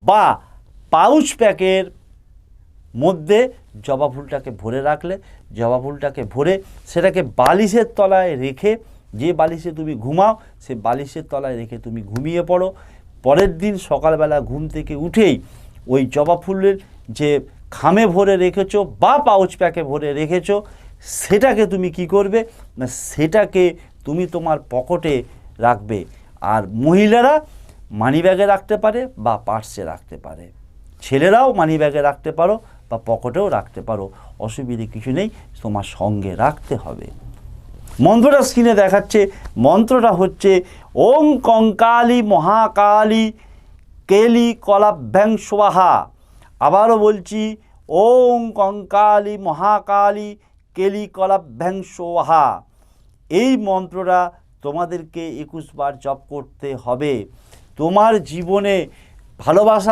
বা পাউচ প্যাকের মধ্যে জবা ফুলটাকে ভরে রাখলে, জবা ফুলটাকে ভরে সেটাকে বালিশের তলায় রেখে, যে বালিশে তুমি ঘুমাও সে বালিশের তলায় রেখে তুমি ঘুমিয়ে পড়ো। পরের দিন সকালবেলা ঘুম থেকে উঠেই ওই জবা ফুলের যে খামে ভরে রেখেছো বা পাউচ প্যাকে ভরে রেখেছো সেটাকে তুমি কি করবে না, সেটাকে তুমি তোমার পকেটে রাখবে। আর মহিলারা মানিব্যাগে রাখতে পারে বা পার্সে রাখতে পারে, ছেলেরাও মানিব্যাগে রাখতে পারো বা পকেটেও রাখতে পারো, অসুবিধে কিছু নেই, তোমার সঙ্গে রাখতে হবে। মন্ত্রটা স্ক্রিনে দেখাচ্ছে, মন্ত্রটা হচ্ছে ওং কঙ্কালী মহাকালী কেলি কলাভ্যাং স্বাহা। আবারও বলছি, ওং কঙ্কালী মহাকালী কেলি কলাভ্যাং স্বাহা। এই মন্ত্রটা তোমাদেরকে 21 বার জপ করতে হবে। তোমার জীবনে ভালোবাসা